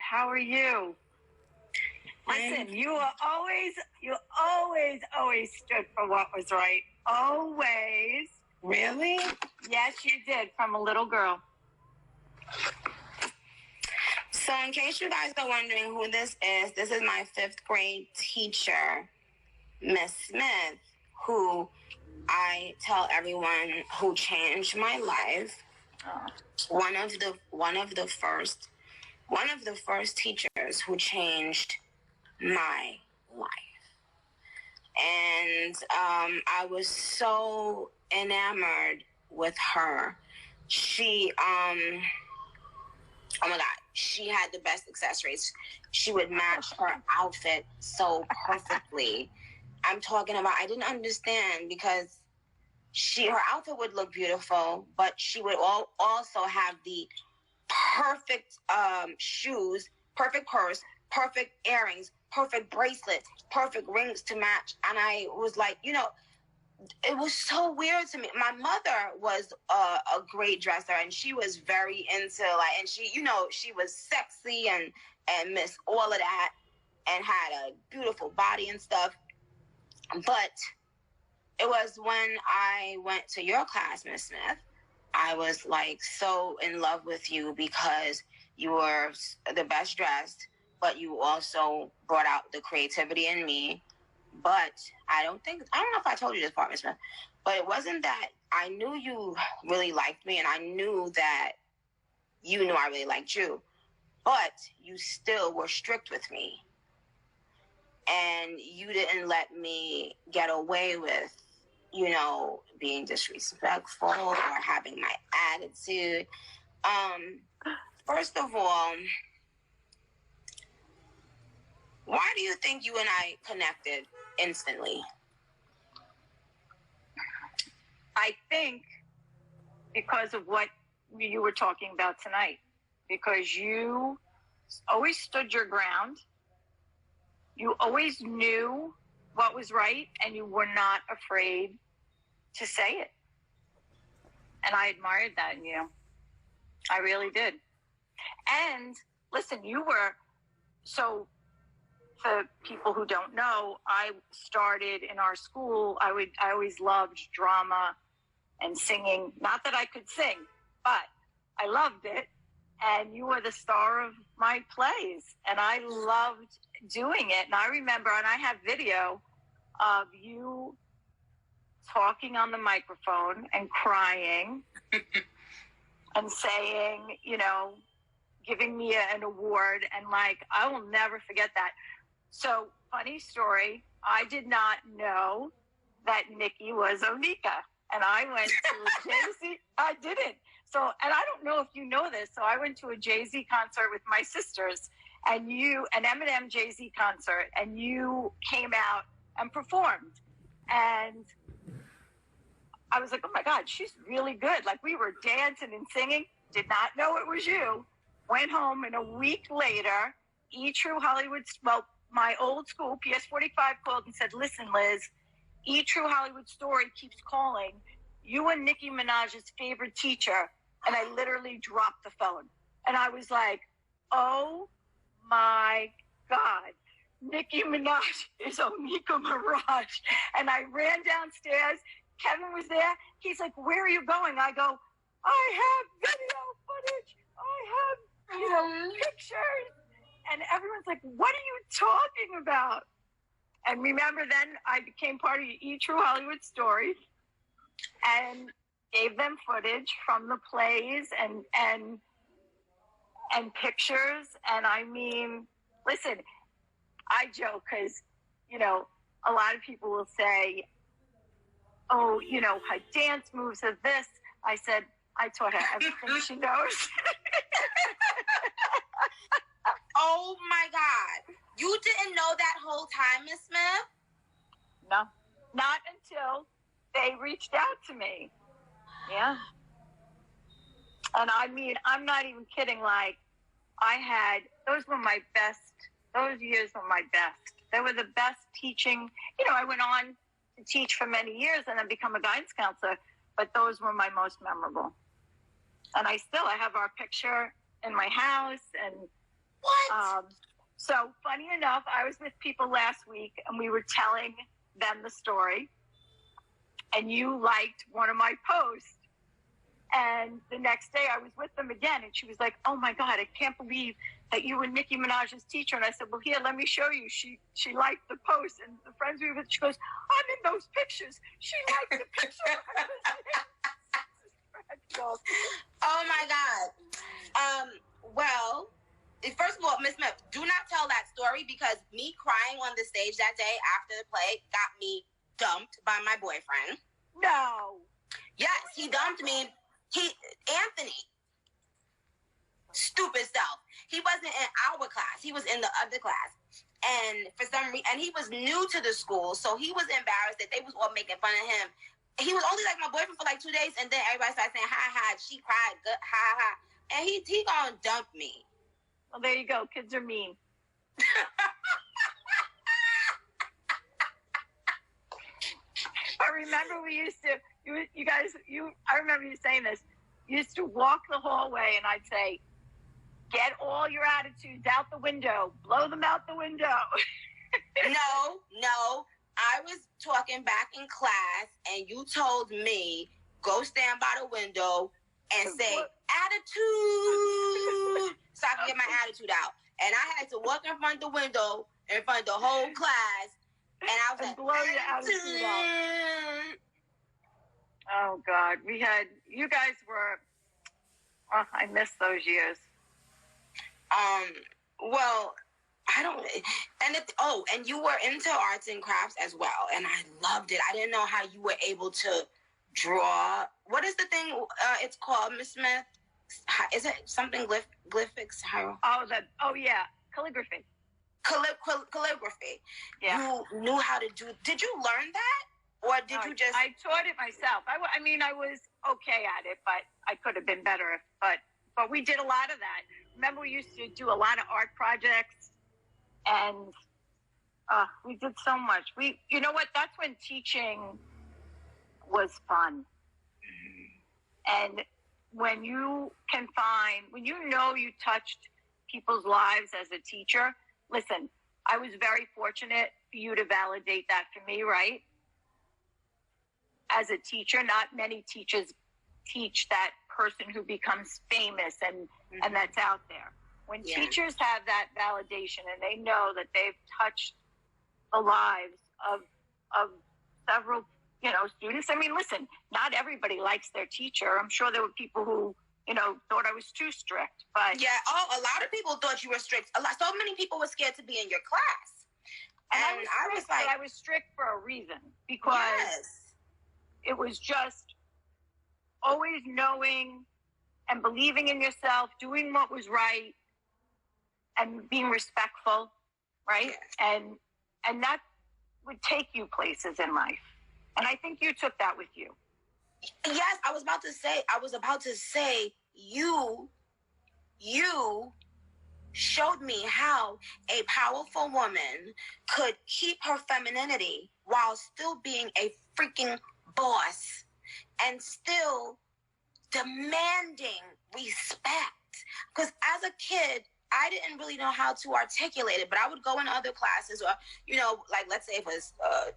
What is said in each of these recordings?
How are you? Listen, you always stood for what was right. Always. Really? Yes, you did, from a little girl. So in case you guys are wondering who this is my 5th grade teacher, Miss Smith, who I tell everyone who changed my life. One of the first teachers who changed my life. And I was so enamored with her. She oh my God, she had the best accessories. She would match her outfit so perfectly. I'm talking about, I didn't understand because her outfit would look beautiful, but she would also have the perfect shoes, perfect purse, perfect earrings, perfect bracelets, perfect rings to match. And I was like, it was so weird to me. My mother was a great dresser, and she was very into and she, she was sexy and miss all of that, and had a beautiful body and stuff. But it was when I went to your class, Miss Smith, I was like so in love with you because you were the best dressed, but you also brought out the creativity in me. But I don't know if I told you this part, Miss Smith, but it wasn't that I knew you really liked me, and I knew that you knew I really liked you, but you still were strict with me. And you didn't let me get away with, being disrespectful or having my attitude. First of all, why do you think you and I connected instantly? I think because of what you were talking about tonight. Because you always stood your ground. You always knew what was right, and you were not afraid to say it. And I admired that in you. I really did. And listen, so for people who don't know, I started in our school. I always loved drama and singing. Not that I could sing, but I loved it. And you were the star of my plays, and I loved doing it. And I remember, and I have video of you talking on the microphone and crying and saying, giving me an award. And I will never forget that. So, funny story, I did not know that Nicki was Onika. And I went to a Jay-Z. I didn't. So, and I don't know if you know this. So I went to a Jay-Z concert with my sisters, and an Eminem Jay-Z concert, and you came out and performed. And I was like, oh my God, she's really good. We were dancing and singing. Did not know it was you. Went home, and a week later, E-True Hollywood, my old school, PS45, called and said, listen, Liz, E-True Hollywood Story keeps calling. You were Nicki Minaj's favorite teacher. And I literally dropped the phone. And I was like, oh my God, Nicki Minaj is Onika Mirage. And I ran downstairs. Kevin was there. He's like, where are you going? I go, I have video footage. I have, pictures. And everyone's like, what are you talking about? And remember, then I became part of E-True Hollywood Stories and gave them footage from the plays and pictures. And I mean, listen, I joke because, a lot of people will say, oh, her dance moves are this. I said, I taught her everything she knows. Oh my God. You didn't know that whole time, Miss Smith? No, not until they reached out to me. Yeah. And I mean, I'm not even kidding. Those were my best. Those years were my best. They were the best teaching. I went on to teach for many years and then become a guidance counselor, but those were my most memorable. And I have our picture in my house, and What? So funny enough, I was with people last week and we were telling them the story, and you liked one of my posts. And the next day I was with them again, and she was like, "Oh my God, I can't believe that you were Nicki Minaj's teacher." And I said, "Well, here, let me show you." She liked the post, and the friends we were with, she goes, "I'm in those pictures." She liked the picture. Oh my God. Well, first of all, Miss Smith, do not tell that story, because me crying on the stage that day after the play got me dumped by my boyfriend. No. Yes, he dumped me. Anthony, stupid self. He wasn't in our class. He was in the other class. And for some reason, and he was new to the school, so he was embarrassed that they was all making fun of him. He was only like my boyfriend for like 2 days, and then everybody started saying, "Ha ha, she cried, good, ha ha." And he gonna dump me. Well, there you go. Kids are mean. I remember we used to, I remember you saying this. You used to walk the hallway and I'd say, "Get all your attitudes out the window. Blow them out the window." No. I was talking back in class and you told me, go stand by the window and say, "Attitude," so I can get my attitude out. And I had to walk in front of the window, in front of the whole class, and I was like, blow your attitude out. Oh God, you guys were, I miss those years. Well, I don't, and you were into arts and crafts as well, and I loved it. I didn't know how you were able to draw. What is the thing it's called, Miss Smith? Is it something glyphics? Oh yeah, calligraphy. Calligraphy. Yeah. You knew how to do. Did you learn that, or did you just? I taught it myself. I was okay at it, but I could have been better. But we did a lot of that. Remember, we used to do a lot of art projects, and we did so much. You know what? That's when teaching was fun. And when you you touched people's lives as a teacher, listen, I was very fortunate for you to validate that for me, right? As a teacher, not many teachers teach that person who becomes famous and that's out there. When teachers have that validation and they know that they've touched the lives of several, students. I mean, listen, not everybody likes their teacher. I'm sure there were people who, thought I was too strict, but yeah. Oh, a lot of people thought you were strict. So many people were scared to be in your class. And I was strict for a reason, because it was just always knowing and believing in yourself, doing what was right, and being respectful, right? Yeah. And that would take you places in life. And I think you took that with you. Yes, I was about to say, you showed me how a powerful woman could keep her femininity while still being a freaking boss and still demanding respect. Because as a kid, I didn't really know how to articulate it, but I would go in other classes, or, like, let's say if a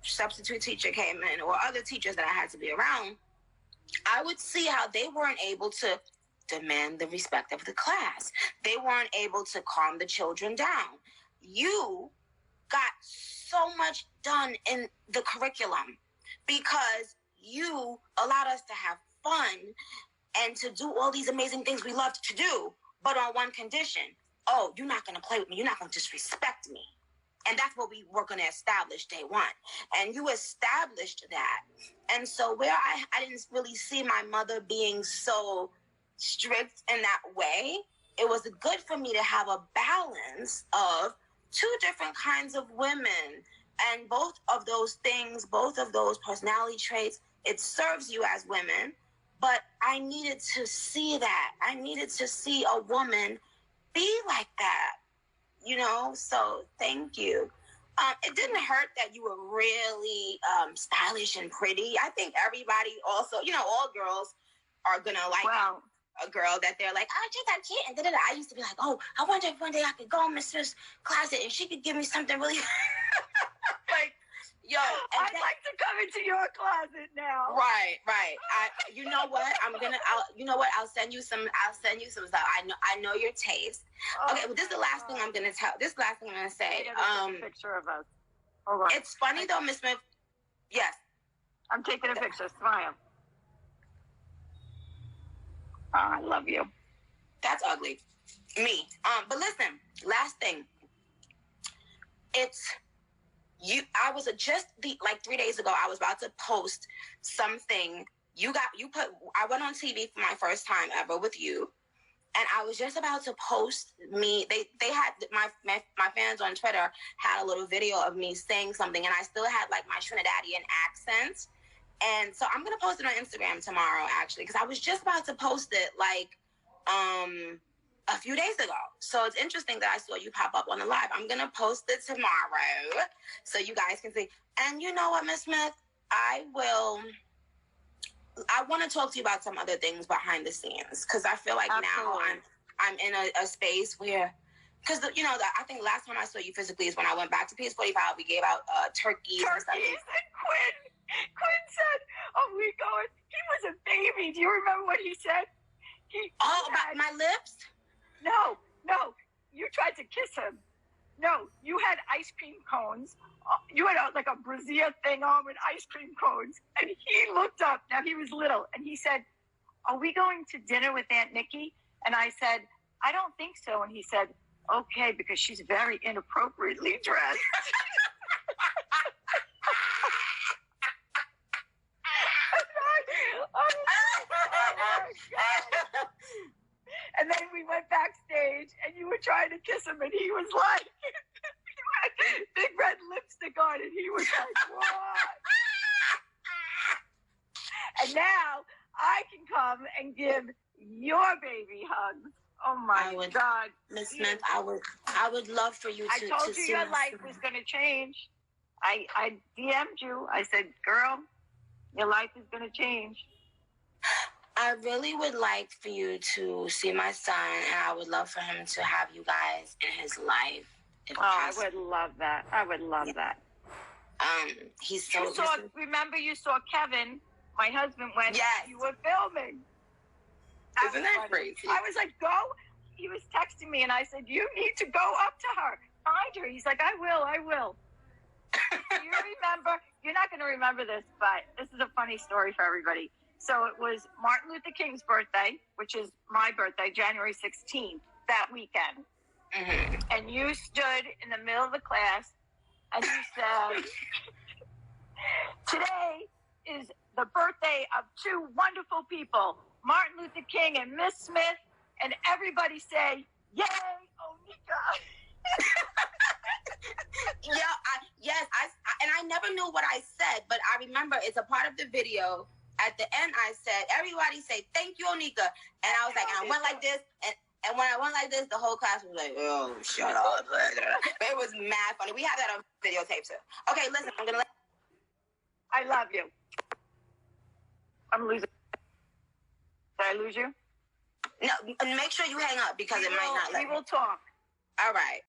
substitute teacher came in, or other teachers that I had to be around, I would see how they weren't able to demand the respect of the class. They weren't able to calm the children down. You got so much done in the curriculum because you allowed us to have fun and to do all these amazing things we loved to do, but on one condition. Oh, you're not going to play with me. You're not going to disrespect me. And that's what we were going to establish day one. And you established that. And so where I didn't really see my mother being so strict in that way, it was good for me to have a balance of two different kinds of women. And both of those things, both of those personality traits, it serves you as women. But I needed to see that. I needed to see a woman be like that, so thank you. It didn't hurt that you were really stylish and pretty. I think everybody also, all girls are gonna like a girl that they're like, oh, she's that cute, and da-da-da. I used to be like, oh, I wonder if one day I could go in Miss Smith's closet and she could give me something really like, yo. I'd like to come into your closet now. Right. You know what? I'll send you some stuff. I know your taste. Oh, okay, well, this is the last thing I'm gonna tell. This is the last thing I'm gonna say. A picture of us. Hold on. It's funny though, Miss Smith. Yes. I'm taking a picture. Smile. Oh, I love you. That's ugly. Me. But listen, last thing. It's you. I was like 3 days ago. I was about to post something. I went on TV for my first time ever with you, and I was just about to post me. They had my fans on Twitter had a little video of me saying something, and I still had like my Trinidadian accent. And so I'm going to post it on Instagram tomorrow, actually, because I was just about to post it, like, a few days ago. So it's interesting that I saw you pop up on the live. I'm going to post it tomorrow so you guys can see. And you know what, Miss Smith? I want to talk to you about some other things behind the scenes, because I feel like now I'm in a space where, because, I think the last time I saw you physically is when I went back to Peace 45. We gave out turkeys and stuff. Quinn said, "Oh, we going." He was a baby. Do you remember what he said? About my lips? No. You tried to kiss him. No, you had ice cream cones. You had like a brassiere thing on with ice cream cones. And he looked up. Now, he was little. And he said, "Are we going to dinner with Aunt Nikki?" And I said, "I don't think so." And he said, "Okay, because she's very inappropriately dressed." And then we went backstage, and you were trying to kiss him, and he was like, you had big red lipstick on, and he was like, what? And now I can come and give your baby hugs. Oh my God, Miss Smith, I would love for you to. I told you your life was going to change. I DM'd you. I said, girl, your life is going to change. I really would like for you to see my son, and I would love for him to have you guys in his life. I would love that. I would love that. He's so. Remember, you saw Kevin, my husband, when you were filming. Isn't that crazy? I was like, go. He was texting me, and I said, you need to go up to her, find her. He's like, I will. You remember? You're not going to remember this, but this is a funny story for everybody. So it was Martin Luther King's birthday, which is my birthday, January 16th, that weekend. Mm-hmm. And you stood in the middle of the class and you said, today is the birthday of two wonderful people, Martin Luther King and Miss Smith, and everybody say, yay, Onika. And I never knew what I said, but I remember it's a part of the video. At the end, I said, everybody say, thank you, Onika. And I was like, and I went like this. And when I went like this, the whole class was like, oh, shut up. But it was mad funny. We have that on videotape, too. Okay, listen, I'm going to I love you. I'm losing. Did I lose you? No, make sure you hang up because it might not let We will talk. All right.